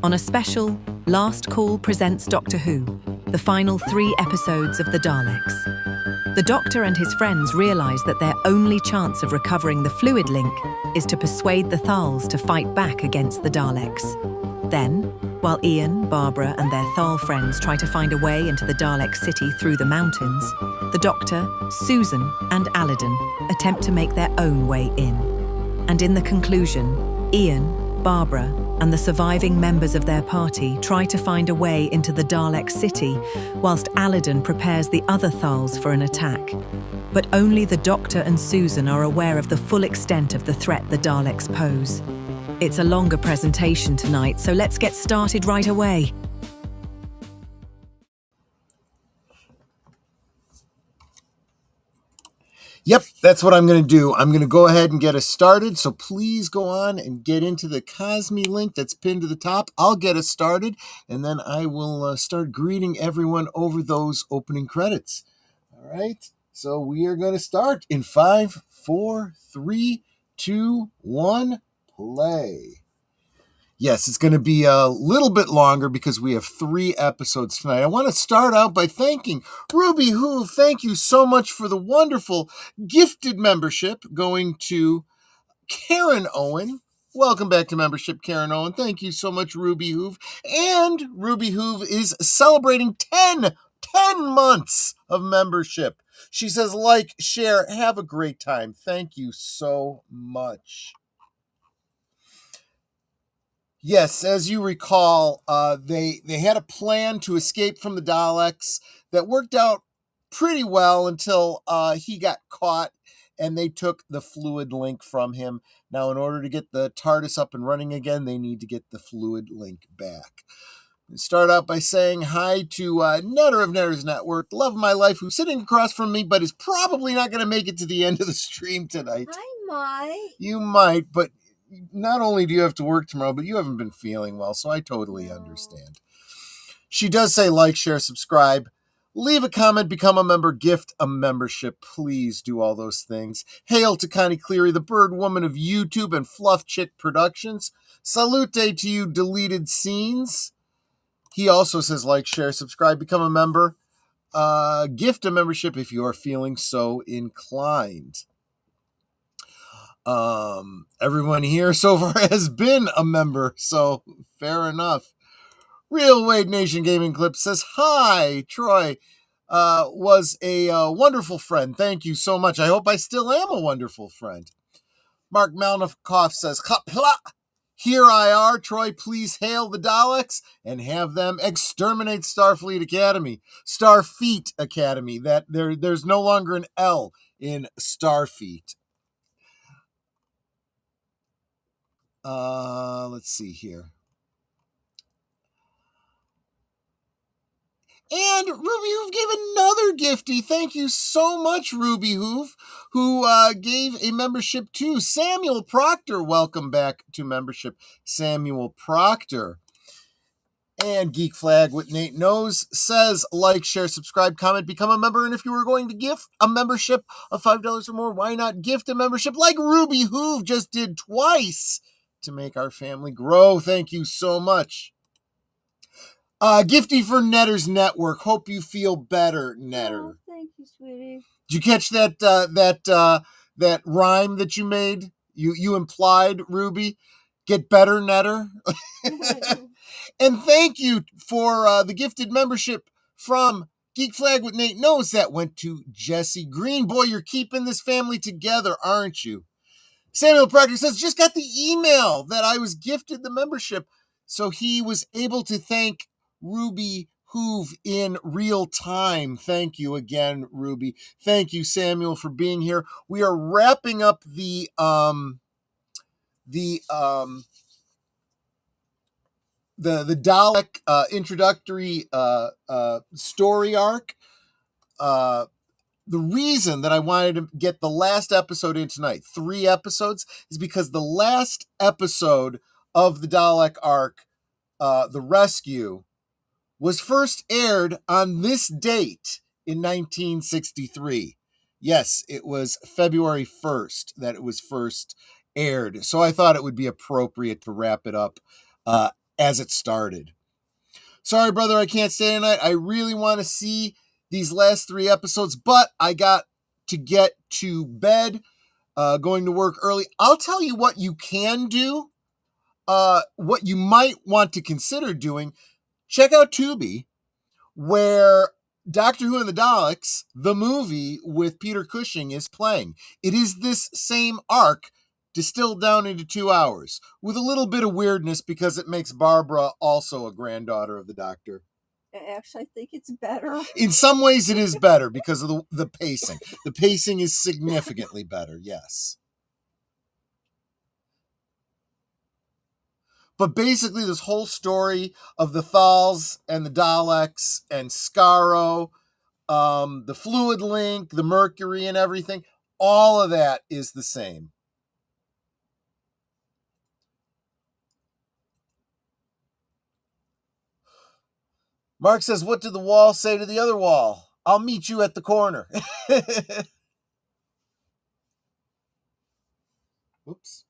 on a special Last Call Presents Doctor Who, the final 3 episodes of the Daleks. The Doctor and his friends realise that their only chance of recovering the fluid link is to persuade the Thals to fight back against the Daleks. Then, while Ian, Barbara and their Thal friends try to find a way into the Dalek City through the mountains, the Doctor, Susan and Alydon attempt to make their own way in. And in the conclusion, Ian, Barbara and the surviving members of their party try to find a way into the Dalek City, whilst Alydon prepares the other Thals for an attack. But only the Doctor and Susan are aware of the full extent of the threat the Daleks pose. It's a longer presentation tonight, so let's get started right away. Yep, that's what I'm going to do. I'm going to go ahead and get us started, so please go on and get into the Cosme link that's pinned to the top. I'll get us started, and then I will start greeting everyone over those opening credits. All right, so we are going to start in 5, 4, 3, 2, 1, play. Yes, it's going to be a little bit longer because we have 3 episodes tonight. I want to start out by thanking Ruby Who. Thank you so much for the wonderful gifted membership going to Karen Owen. Welcome back to membership, Karen Owen. Thank you so much, Ruby Hoove. And Ruby Hoove is celebrating 10 months of membership. She says, like, share, have a great time. Thank you so much. Yes, as you recall, they had a plan to escape from the Daleks that worked out pretty well until he got caught and they took the fluid link from him. Now, in order to get the TARDIS up and running again, they need to get the fluid link back. Start out by saying hi to Netter of Netter's Network, love of my life, who's sitting across from me, but is probably not going to make it to the end of the stream tonight. I might. You might, but not only do you have to work tomorrow, but you haven't been feeling well, so I totally understand. She does say like, share, subscribe, leave a comment, become a member, gift a membership. Please do all those things. Hail to Connie Cleary, the bird woman of YouTube and Fluff Chick Productions. Salute to you, Deleted Scenes. He also says like, share, subscribe, become a member, gift a membership if you are feeling so inclined. Everyone here so far has been a member, so fair enough. Real Wade Nation Gaming Clip says, hi, Troy, was a wonderful friend. Thank you so much. I hope I still am a wonderful friend. Mark Malnikoff says, here I are, Troy, please hail the Daleks and have them exterminate Starfleet Academy. Starfleet Academy, that there's no longer an L in Starfleet. Let's see here. And Ruby Hoove gave another gifty. Thank you so much, Ruby Hoove, who gave a membership to Samuel Proctor. Welcome back to membership, Samuel Proctor. And Geek Flag with Nate Knows says, like, share, subscribe, comment, become a member. And if you were going to gift a membership of $5 or more, why not gift a membership like Ruby Hoove just did twice to make our family grow? Thank you so much. Gifty for Netter's Network. Hope you feel better, Netter. Oh, thank you, sweetie. Did you catch that that rhyme that you made? You implied, Ruby. Get better, Netter. And thank you for the gifted membership from Geek Flag with Nate Knows. That went to Jesse Green. Boy, you're keeping this family together, aren't you? Samuel Proctor says, just got the email that I was gifted the membership, so he was able to thank Ruby Hoove in real time. Thank you again, Ruby. Thank you, Samuel, for being here. We are wrapping up the Dalek introductory story arc. The reason that I wanted to get the last episode in tonight, 3 episodes, is because the last episode of the Dalek arc, The Rescue, was first aired on this date in 1963. Yes, it was February 1st that it was first aired. So I thought it would be appropriate to wrap it up as it started. Sorry, brother, I can't stay tonight. I really want to see these last 3 episodes, but I got to get to bed, going to work early. I'll tell you what you can do, what you might want to consider doing. Check out Tubi, where Doctor Who and the Daleks, the movie with Peter Cushing, is playing. It is this same arc distilled down into 2 hours, with a little bit of weirdness because it makes Barbara also a granddaughter of the Doctor. Actually, I think it's better. In some ways, it is better because of the pacing. The pacing is significantly better, yes. But basically, this whole story of the Thals and the Daleks and Skaro, the fluid link, the mercury and everything, all of that is the same. Mark says, what did the wall say to the other wall? I'll meet you at the corner. Oops.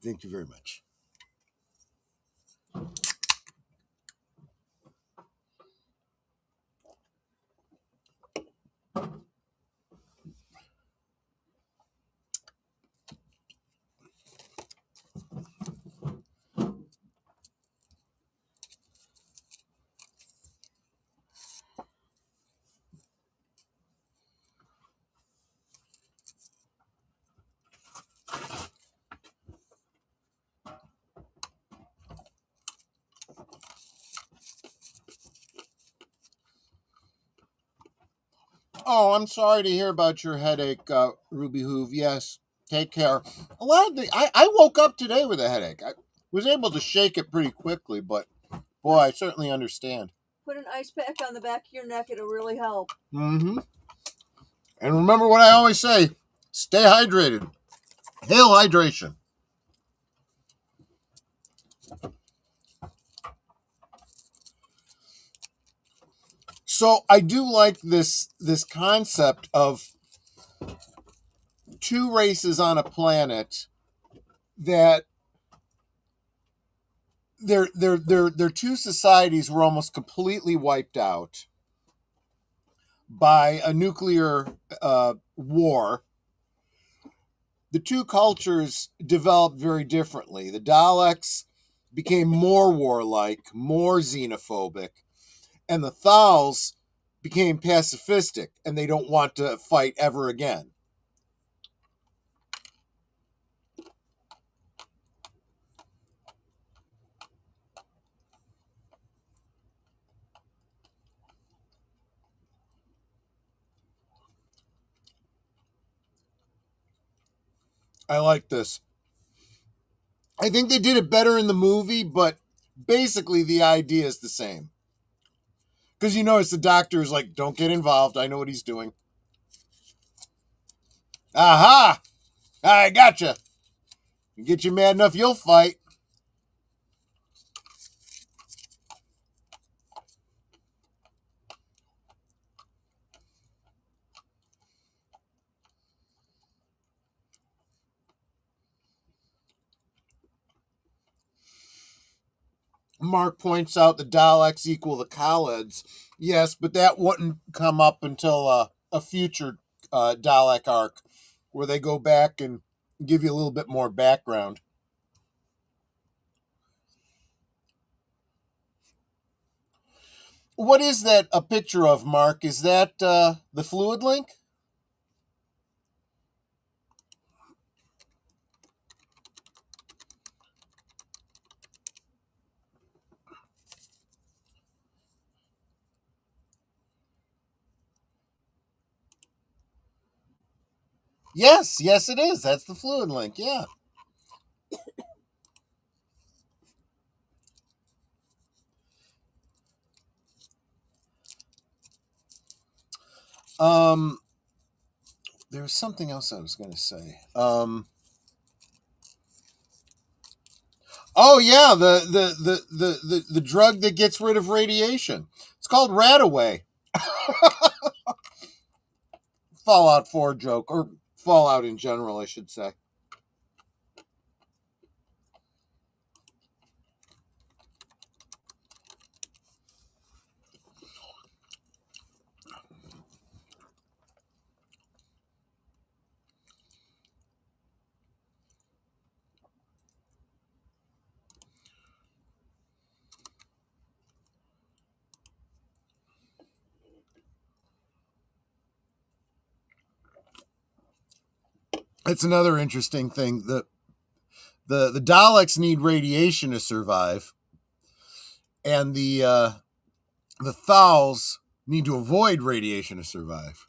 Thank you very much. Oh, I'm sorry to hear about your headache, Ruby Hoove. Yes, take care. A lot of I woke up today with a headache. I was able to shake it pretty quickly, but boy, I certainly understand. Put an ice pack on the back of your neck. It'll really help. Mm-hmm. And remember what I always say, stay hydrated. Hail hydration. So I do like this concept of 2 races on a planet that their 2 societies were almost completely wiped out by a nuclear war. The 2 cultures developed very differently. The Daleks became more warlike, more xenophobic, and the Thals became pacifistic, and they don't want to fight ever again. I like this. I think they did it better in the movie, but basically the idea is the same. Because you notice the Doctor is like, don't get involved. I know what he's doing. Aha! I gotcha. You get you mad enough, you'll fight. Mark points out the Daleks equal the Khalids. Yes, but that wouldn't come up until a future Dalek arc where they go back and give you a little bit more background. What is that a picture of, Mark? Is that the fluid link? Yes, it is. That's the fluid link, yeah. There was something else I was going to say. Oh yeah, the drug that gets rid of radiation. It's called Radaway. Fallout 4 joke, or Fallout in general, I should say. It's another interesting thing. The Daleks need radiation to survive, and the Thals need to avoid radiation to survive.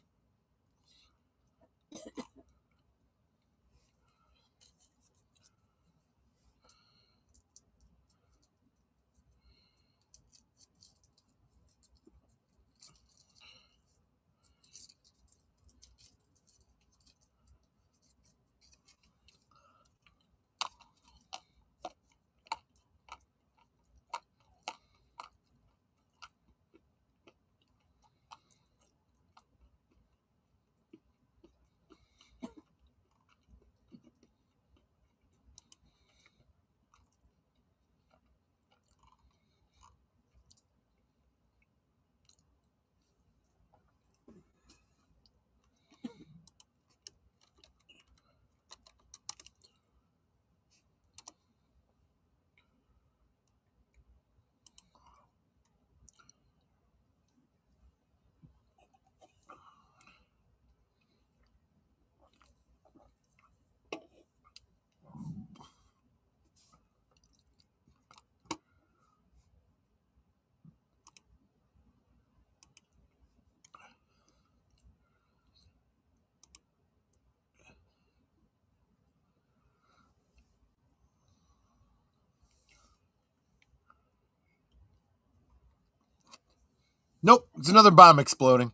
Nope, it's another bomb exploding.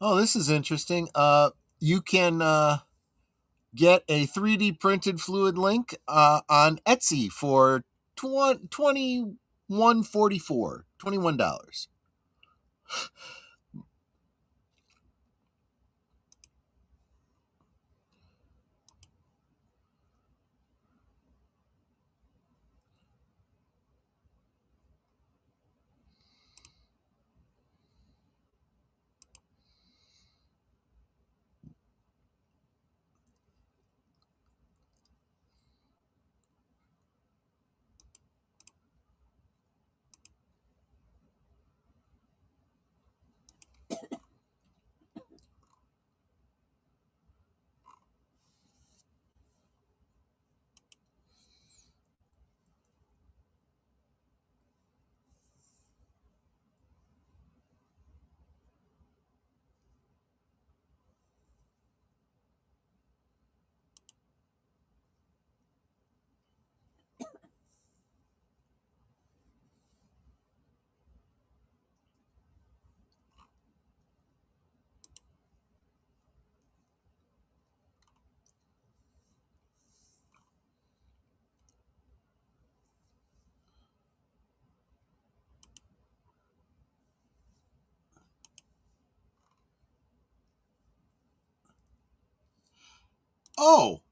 Oh, this is interesting. You can get a 3D printed fluid link on Etsy for $21.44. $21. Oh,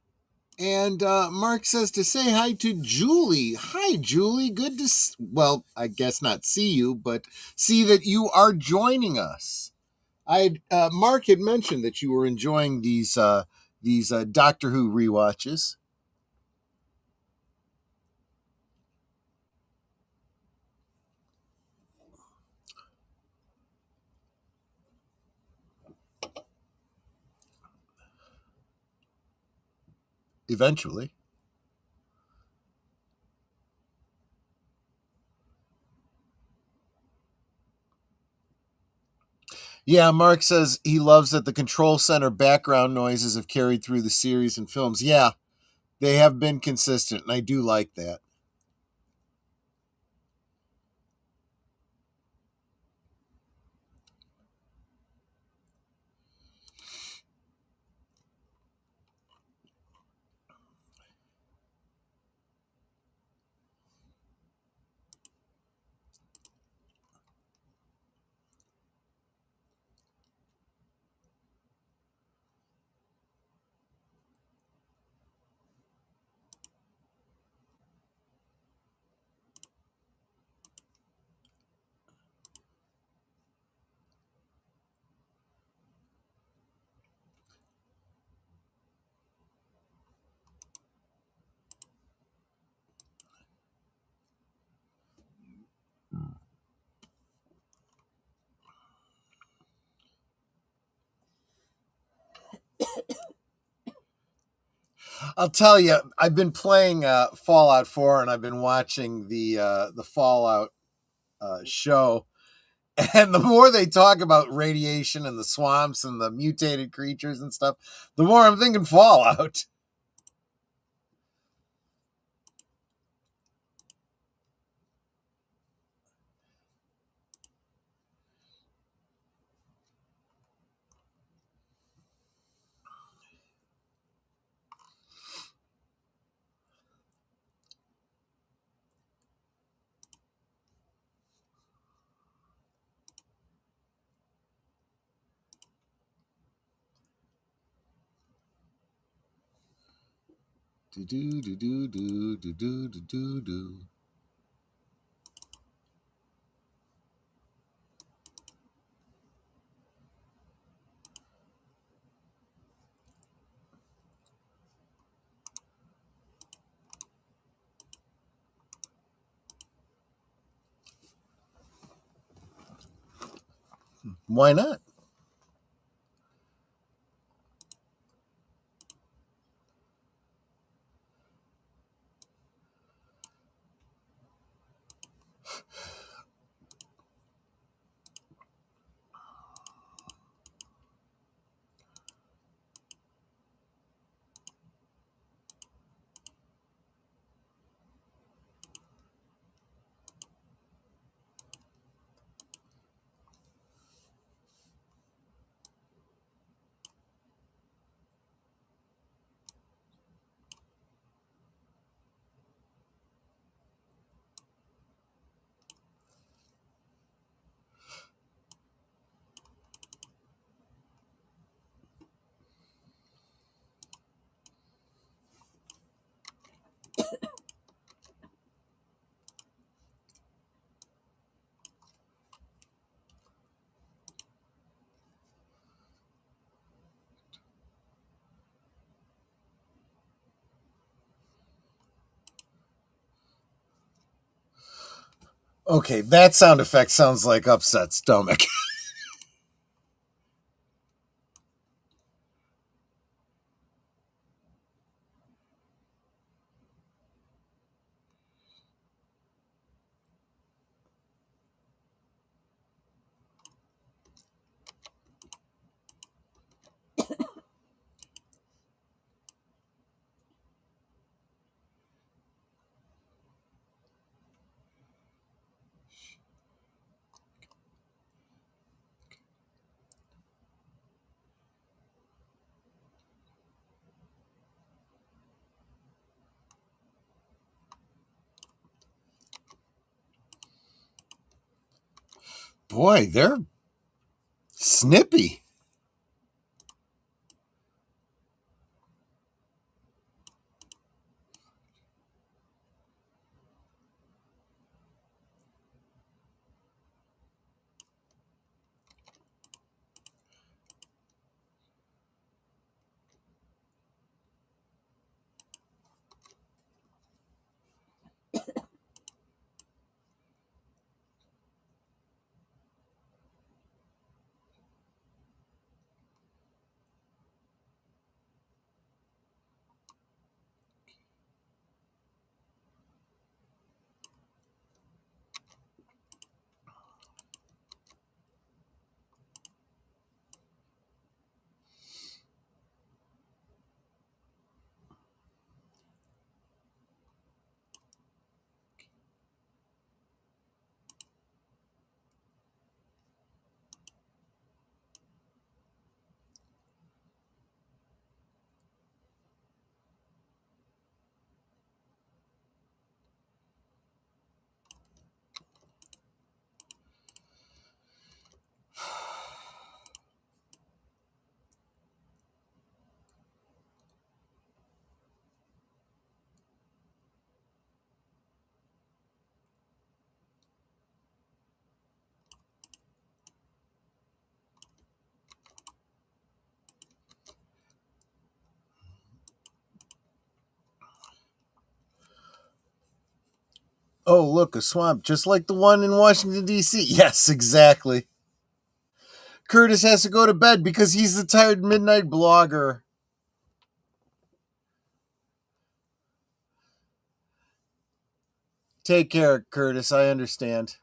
and Mark says to say hi to Julie. Hi, Julie. Good to, well, I guess not see you, but see that you are joining us. Mark had mentioned that you were enjoying these Doctor Who rewatches. eventually. Yeah, Mark says he loves that the control center background noises have carried through the series and films. Yeah, they have been consistent, and I do like that. I'll tell you, I've been playing Fallout 4, and I've been watching the Fallout show. And the more they talk about radiation and the swamps and the mutated creatures and stuff, the more I'm thinking Fallout. Do do do do do do do do do. Why not? Okay, that sound effect sounds like upset stomach. Boy, they're snippy. Oh, look, a swamp, just like the one in Washington, D.C. Yes, exactly. Curtis has to go to bed because he's the tired midnight blogger. Take care, Curtis. I understand.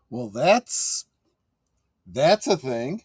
Well, that's a thing.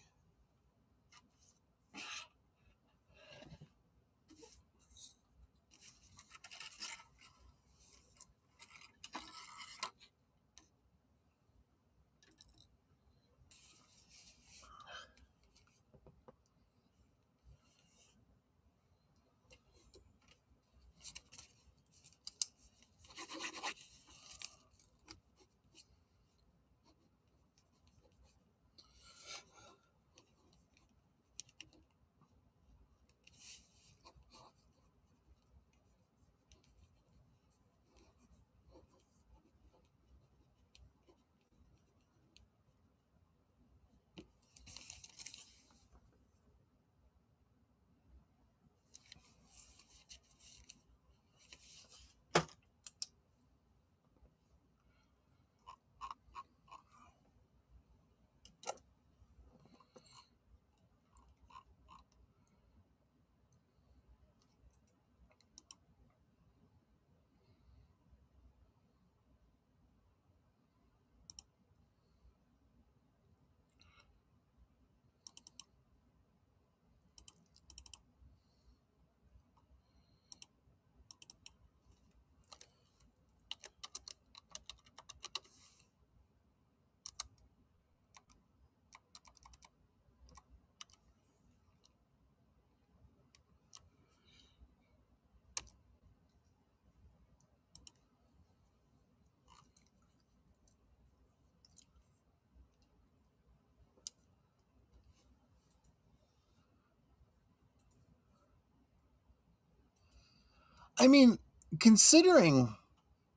I mean, considering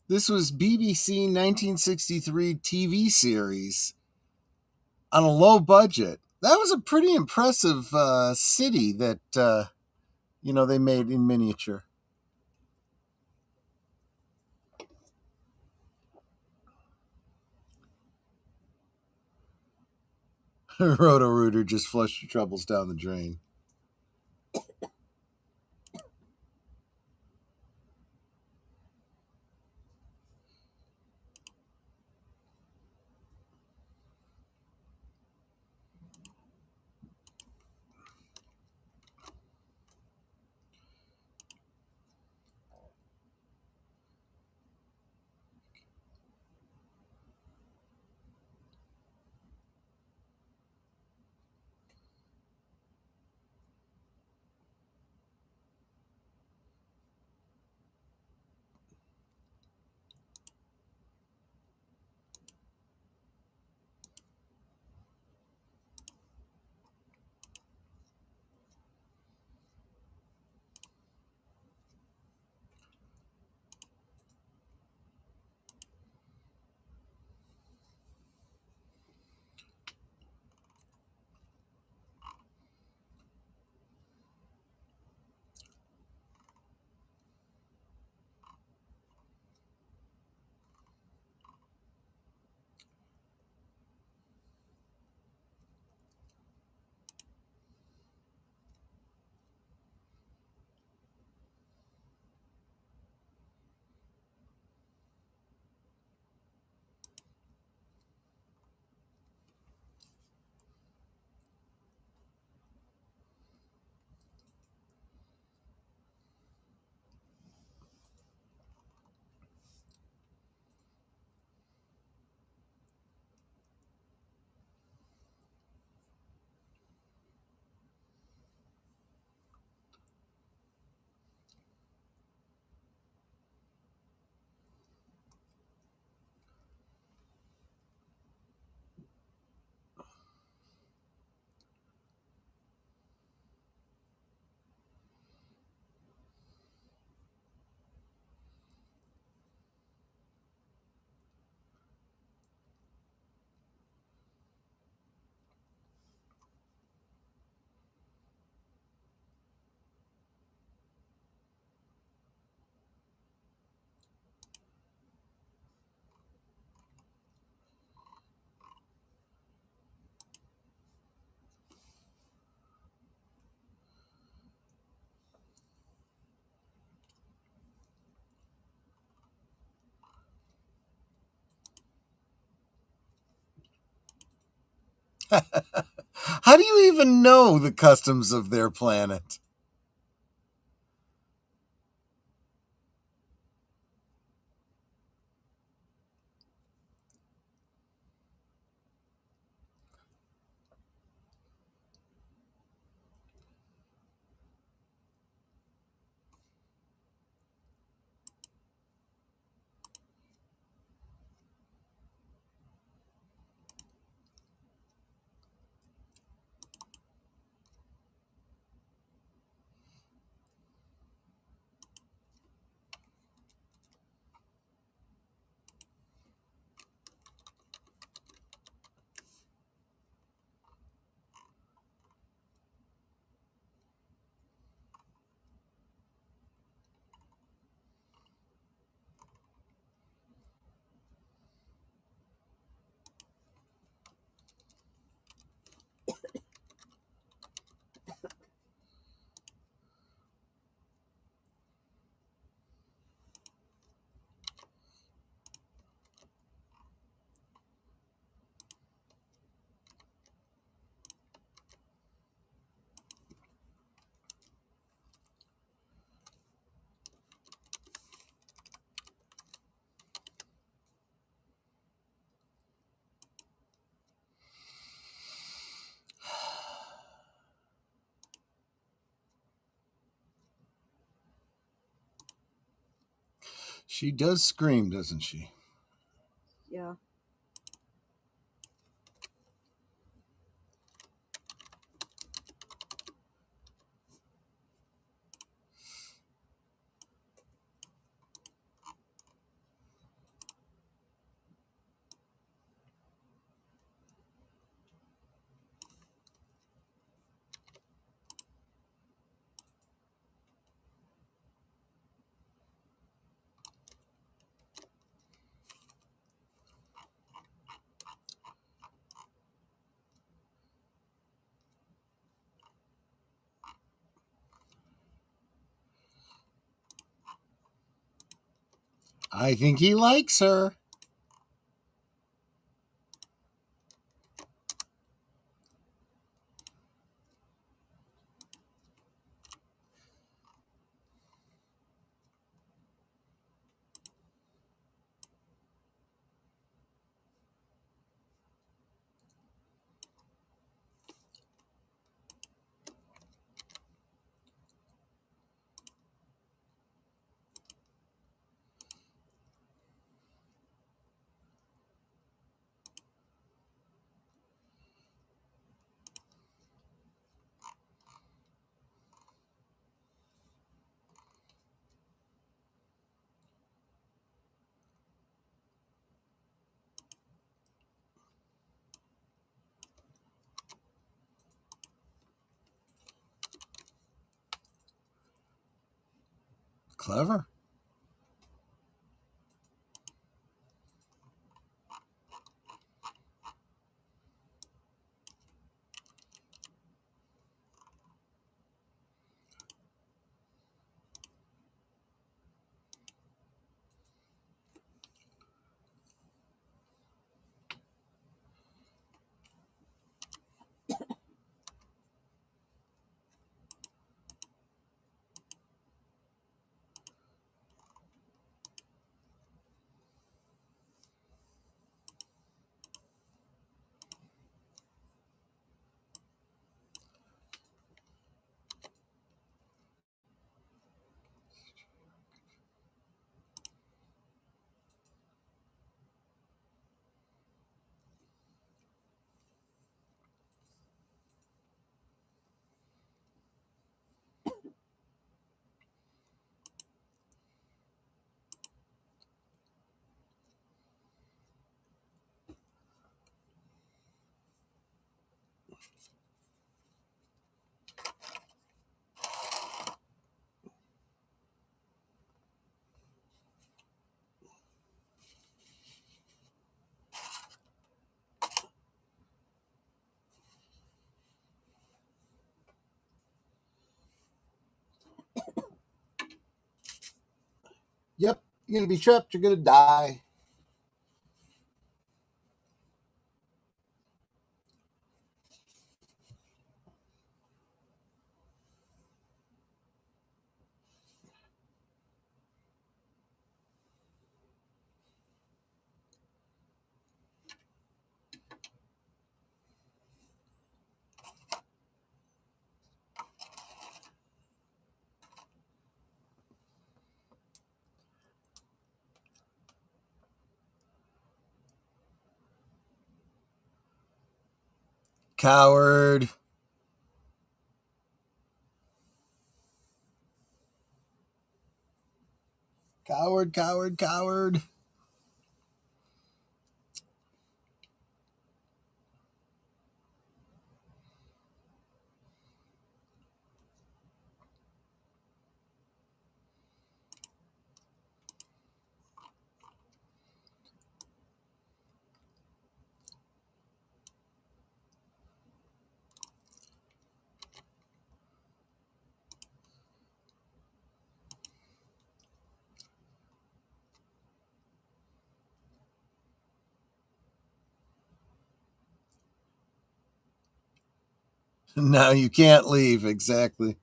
this was BBC 1963 TV series on a low budget, that was a pretty impressive city that, they made in miniature. Roto-Rooter just flushed your troubles down the drain. How do you even know the customs of their planet? She does scream, doesn't she? Yeah. I think he likes her. Clever. Yep, you're going to be trapped. You're going to die. Coward. Coward, coward, coward. Now you can't leave. Exactly.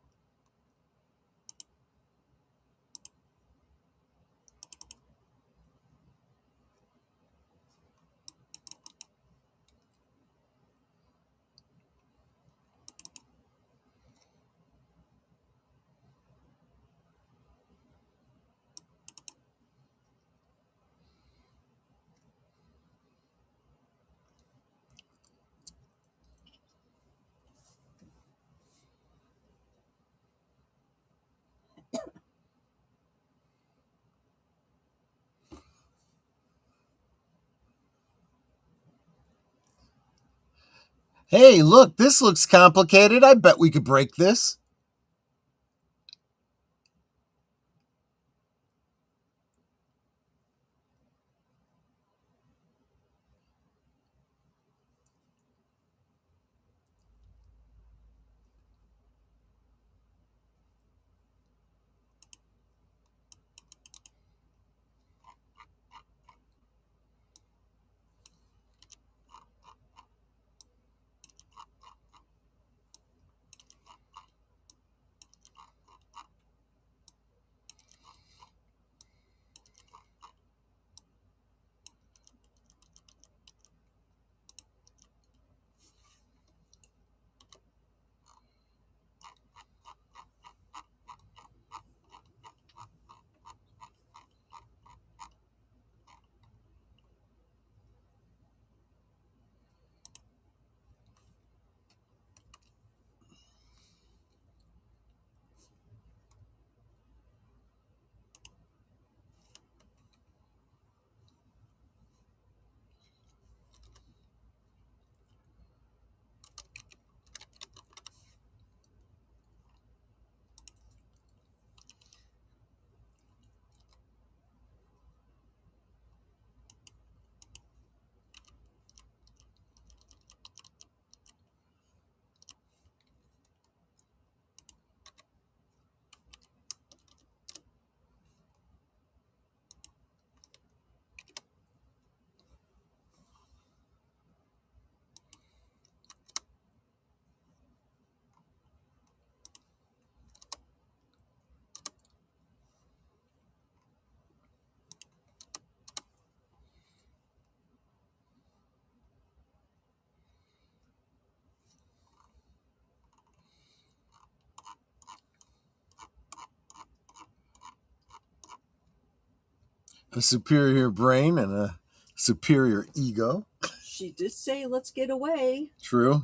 Hey, look, this looks complicated. I bet we could break this. a superior brain and a superior ego. She did say, let's get away. True.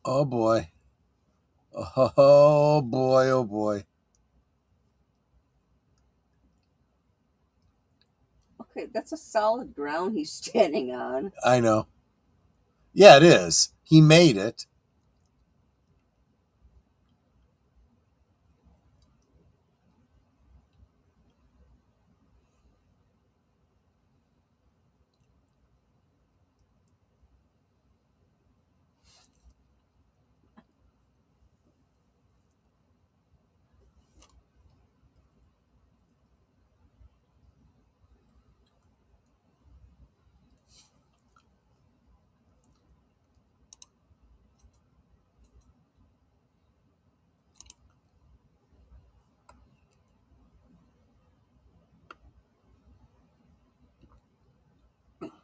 Oh boy. Oh boy, oh boy. Okay, that's a solid ground he's standing on. I know. Yeah, it is. He made it.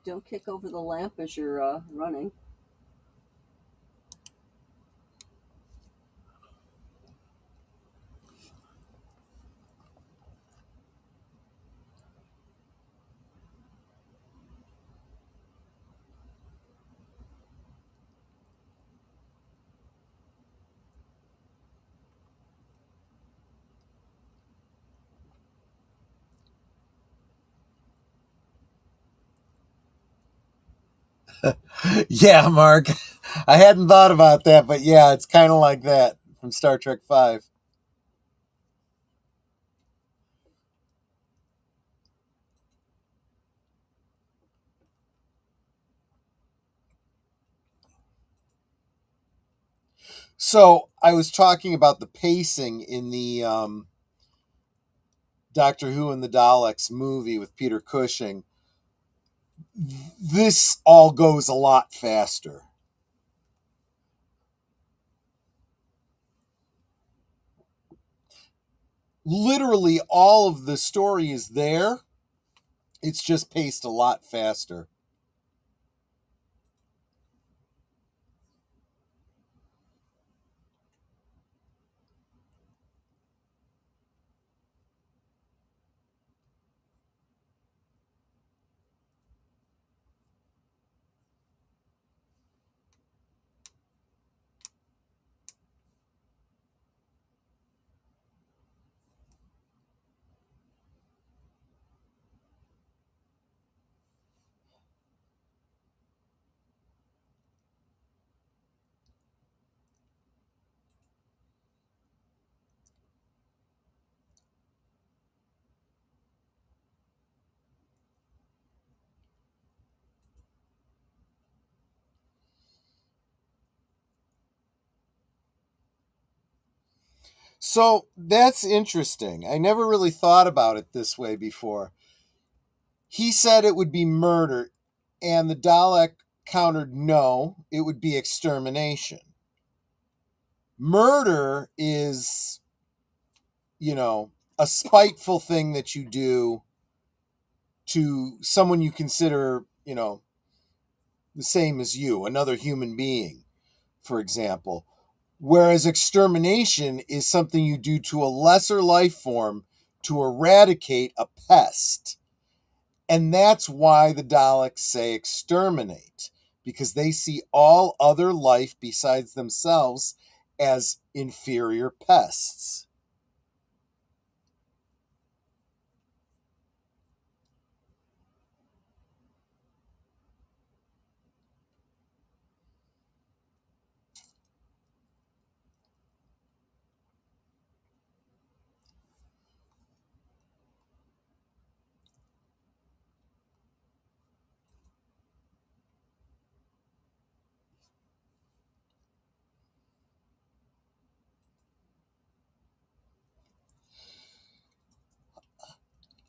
Don't kick over the lamp as you're running. Yeah, Mark. I hadn't thought about that, but yeah, it's kind of like that from Star Trek 5. So I was talking about the pacing in the Doctor Who and the Daleks movie with Peter Cushing. This all goes a lot faster. Literally, all of the story is there. It's just paced a lot faster. So that's interesting. I never really thought about it this way before. He said it would be murder, and the Dalek countered no, it would be extermination. Murder is, a spiteful thing that you do to someone you consider, the same as you, another human being, for example. Whereas extermination is something you do to a lesser life form to eradicate a pest. And that's why the Daleks say exterminate, because they see all other life besides themselves as inferior pests.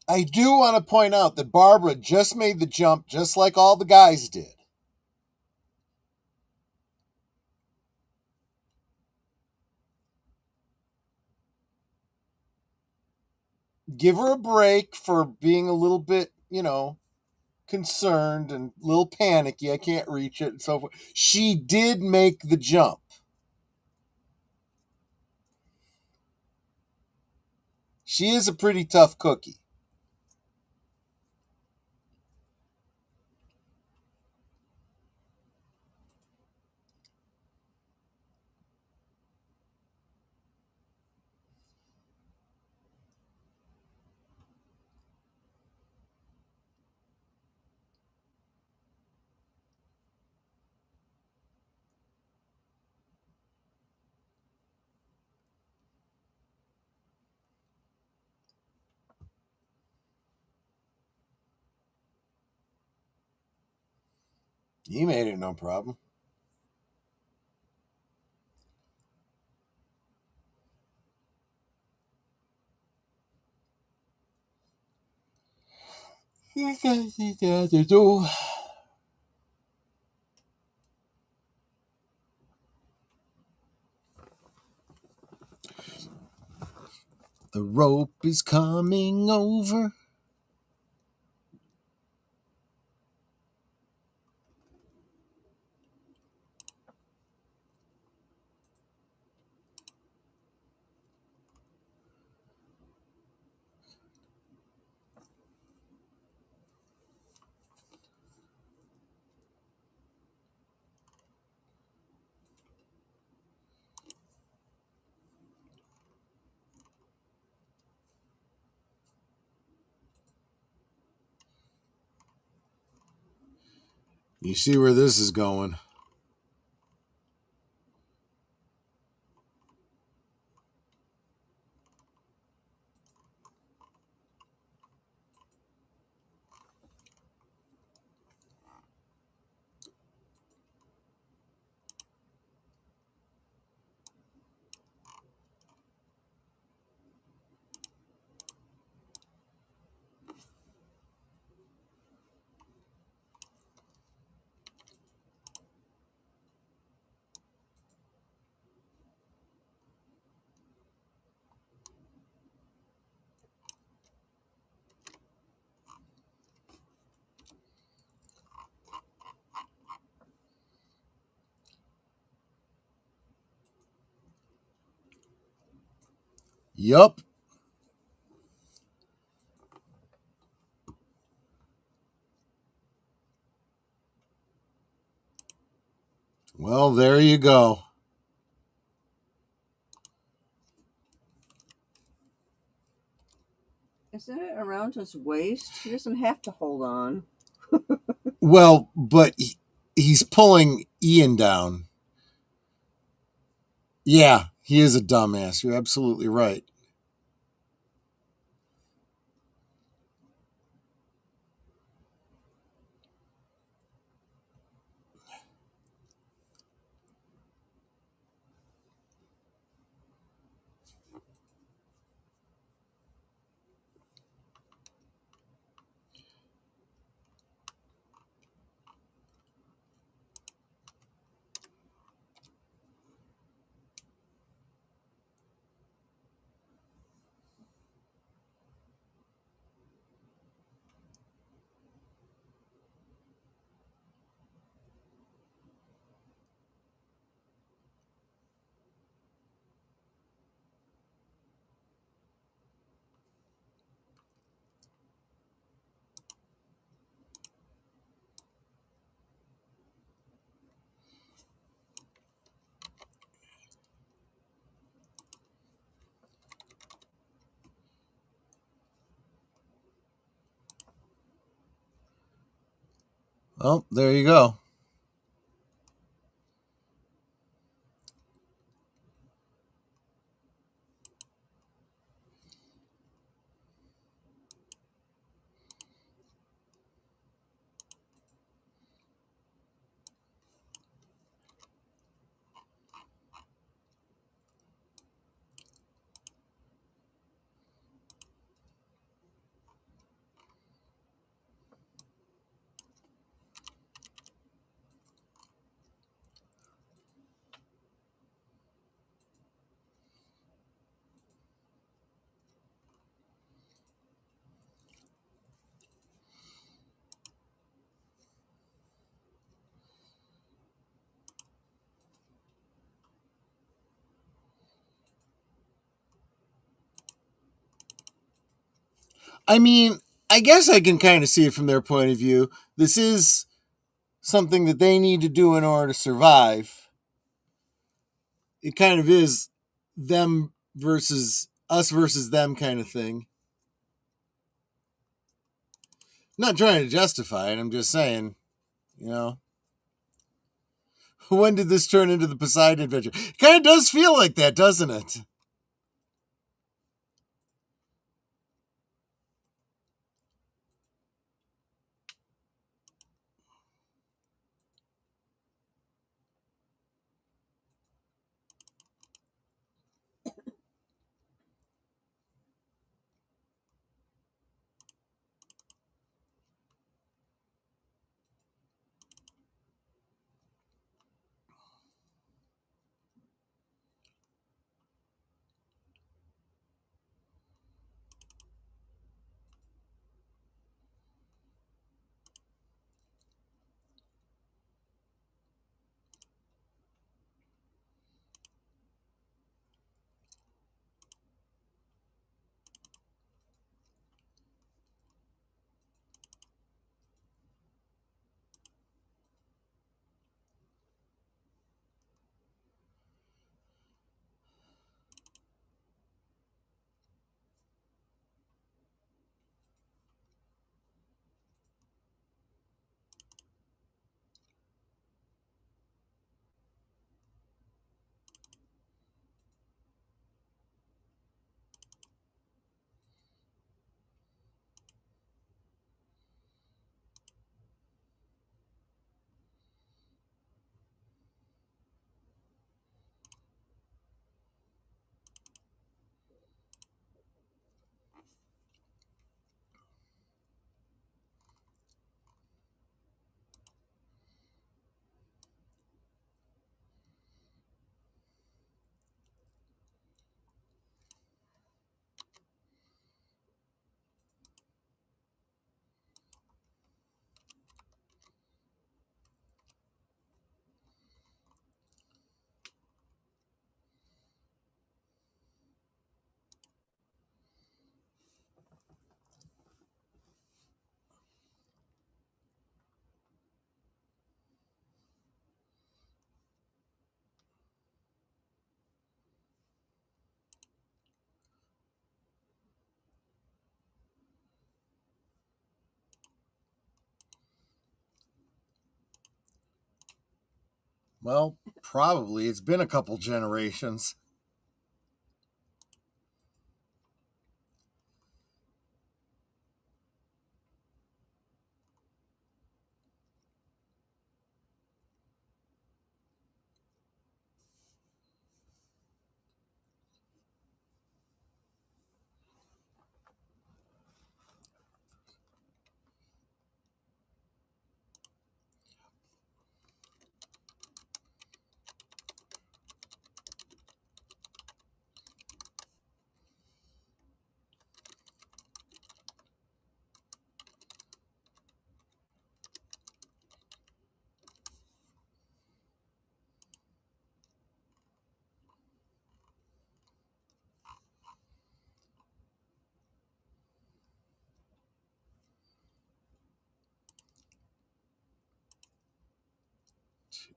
I do want to point out that Barbara just made the jump just like all the guys did. Give her a break for being a little bit, concerned and a little panicky. I can't reach it and so forth. She did make the jump. She is a pretty tough cookie. You made it no problem. The rope is coming over. You see where this is going. Yup. Well, there you go. Isn't it around his waist? He doesn't have to hold on. Well, but he's pulling Ian down. Yeah, he is a dumbass. You're absolutely right. Oh, there you go. I mean, I guess I can kind of see it from their point of view. This is something that they need to do in order to survive. It kind of is them versus us versus them kind of thing. I'm not trying to justify it. I'm just saying, you know, when did this turn into the Poseidon adventure? It kind of does feel like that, doesn't it? Well, probably. It's been a couple generations.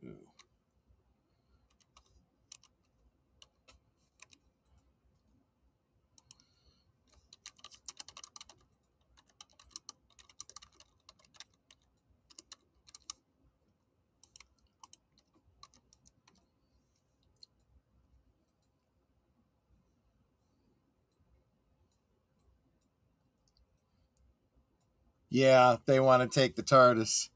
Two. Yeah, they want to take the TARDIS.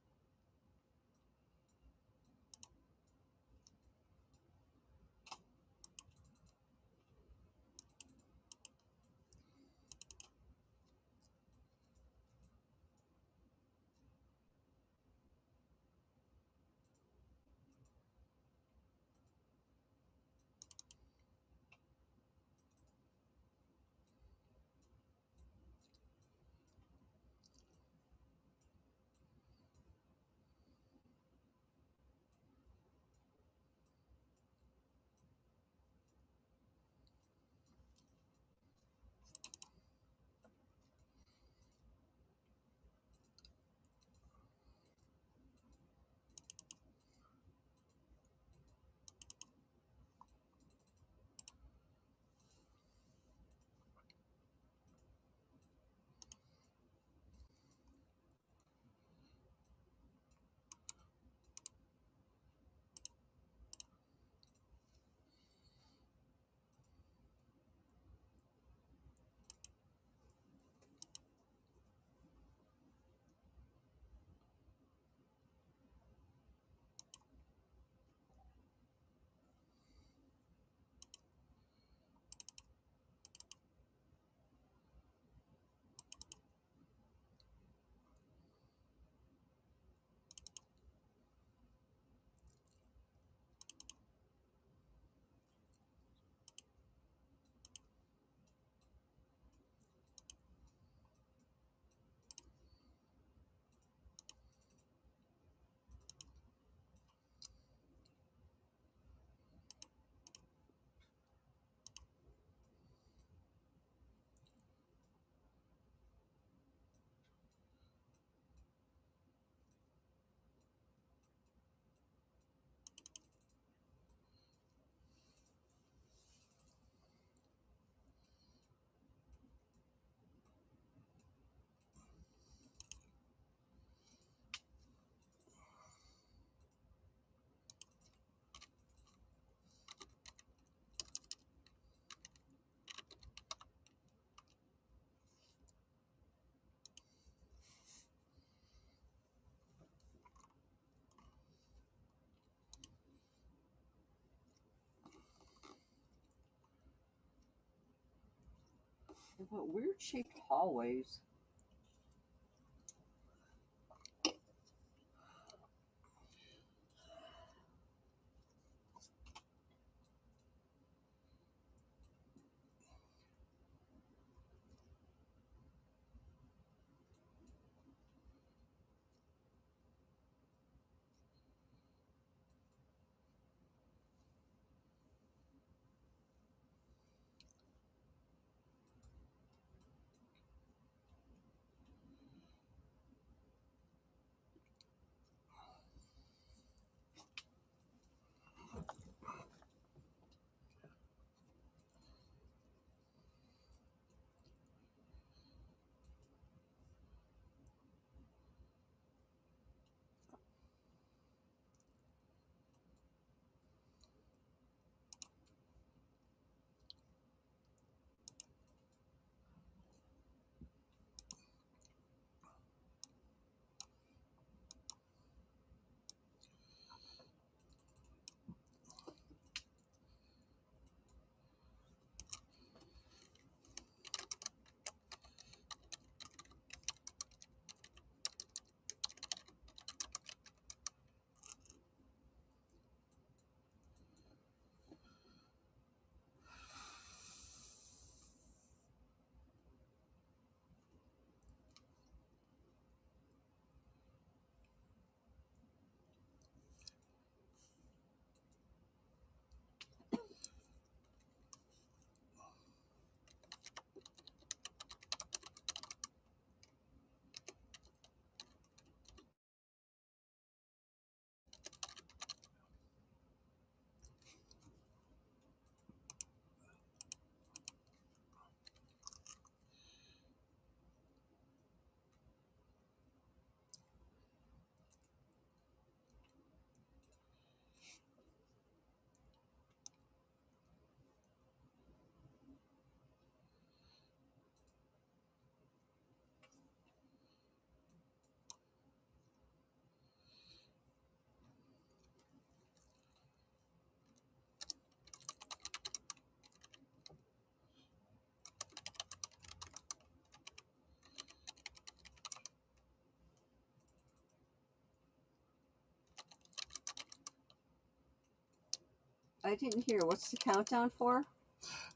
What weird shaped hallways. I didn't hear. What's the countdown for?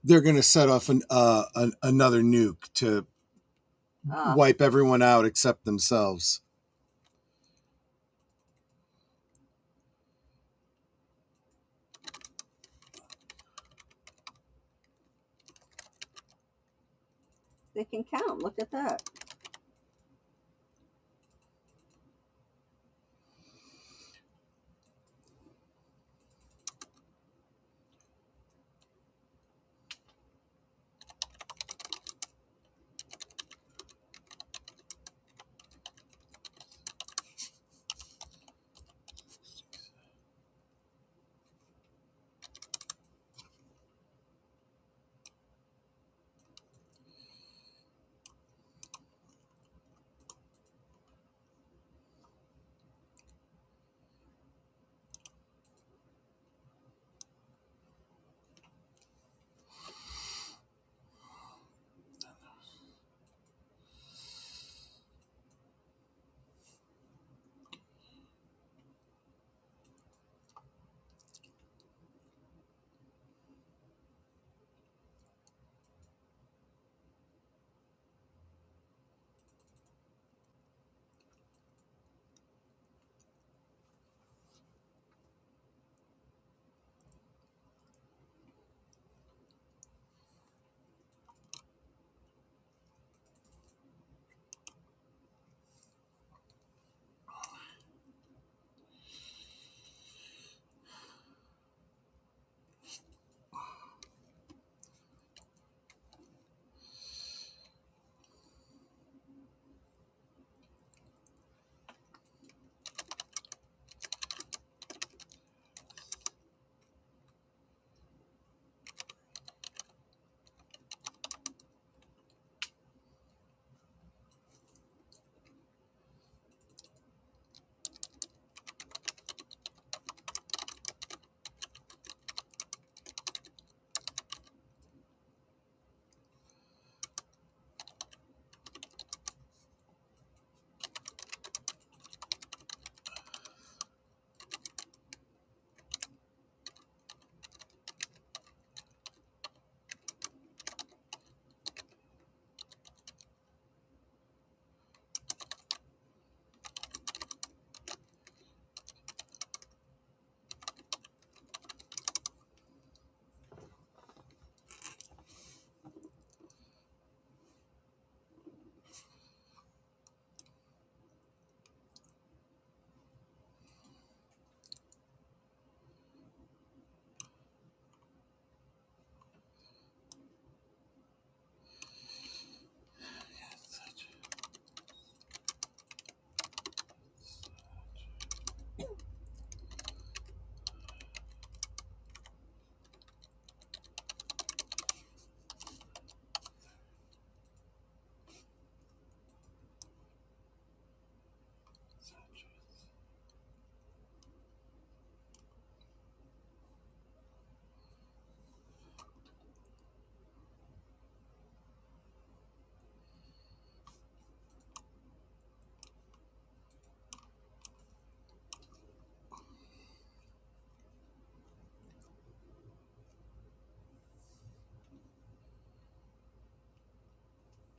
They're going to set off another nuke to wipe everyone out except themselves. They can count. Look at that.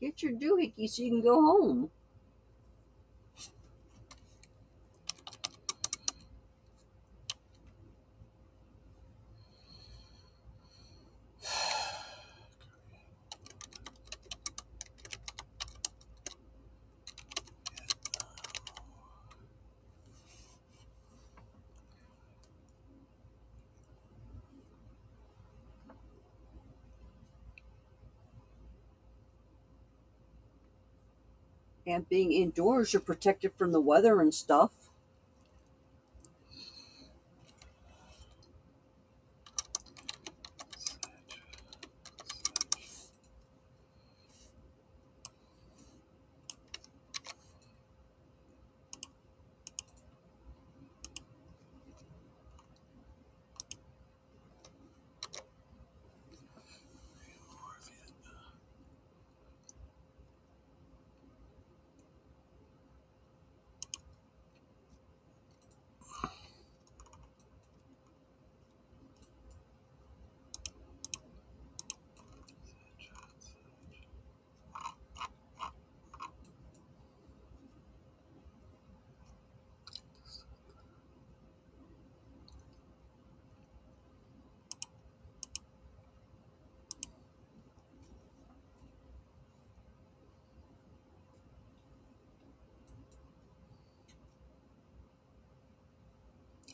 Get your doohickey so you can go home. And being indoors, you're protected from the weather and stuff.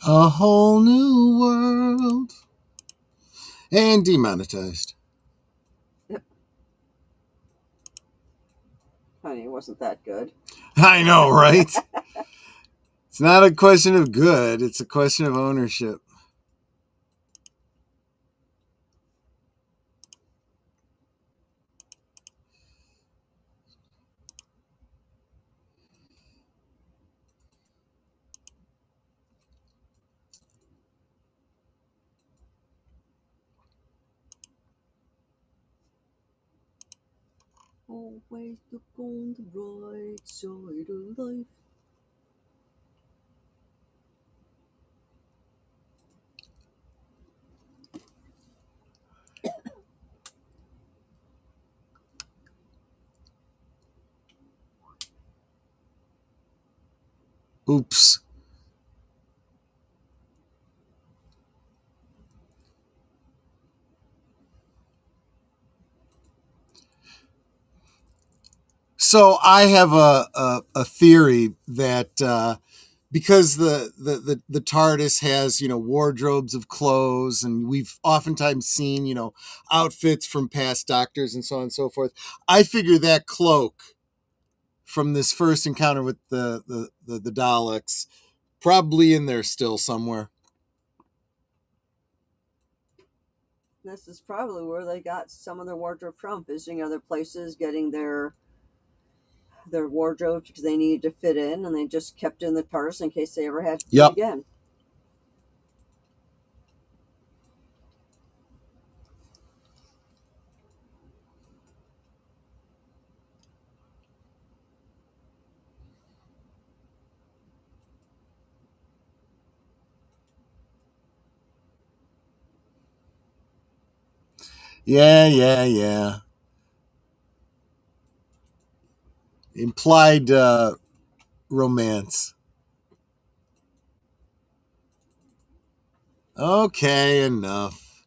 A whole new world. And demonetized. Honey, it wasn't that good. I know, right? It's not a question of good. It's a question of ownership. Always look on the right side of life. Oops. So I have a theory that because the TARDIS has, wardrobes of clothes, and we've oftentimes seen, outfits from past doctors and so on and so forth. I figure that cloak from this first encounter with the Daleks probably in there still somewhere. This is probably where they got some of their wardrobe from, visiting other places, getting their wardrobes because they needed to fit in, and they just kept it in the TARDIS in case they ever had to do it again. Yeah. Implied romance. Okay, enough.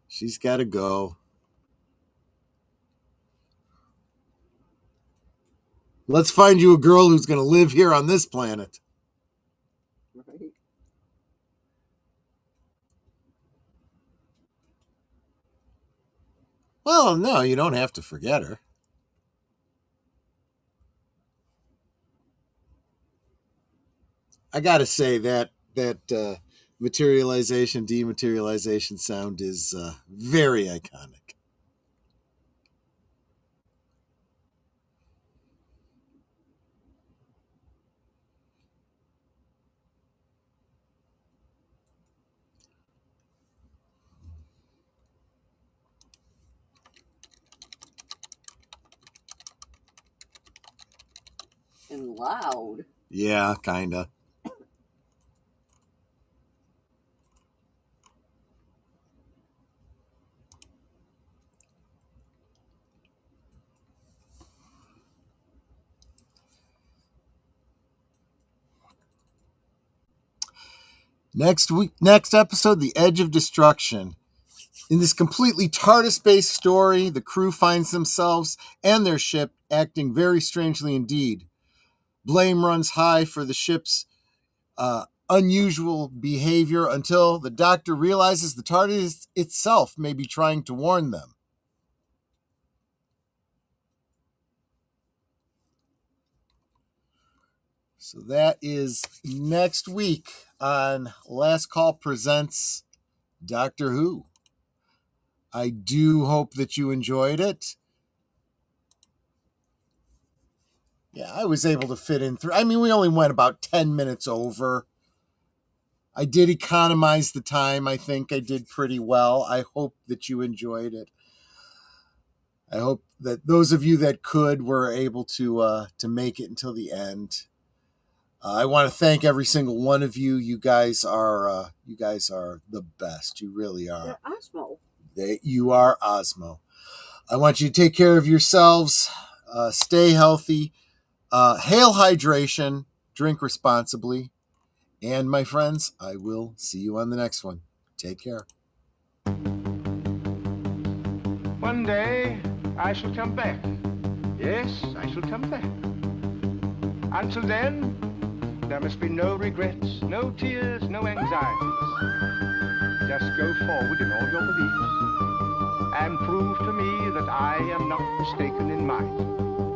She's got to go. Let's find you a girl who's going to live here on this planet. Right. Well, no, you don't have to forget her. I got to say that materialization, dematerialization sound is very iconic. And loud. Yeah, kind of. Next episode, The Edge of Destruction. In this completely TARDIS-based story, the crew finds themselves and their ship acting very strangely indeed. Blame runs high for the ship's unusual behavior until the Doctor realizes the TARDIS itself may be trying to warn them. So that is next week on Last Call Presents Doctor Who. I do hope that you enjoyed it. Yeah, I was able to fit in through. I mean, we only went about 10 minutes over. I did economize the time. I think I did pretty well. I hope that you enjoyed it. I hope that those of you that could were able to make it until the end. I want to thank every single one of you. You guys are the best. You really are. They're Osmo. You are Osmo. I want you to take care of yourselves. Stay healthy. Hail hydration. Drink responsibly. And my friends, I will see you on the next one. Take care. One day I shall come back. Yes, I shall come back. Until then, There must be no regrets, no tears, no anxieties. Just go forward in all your beliefs and prove to me that I am not mistaken in mine.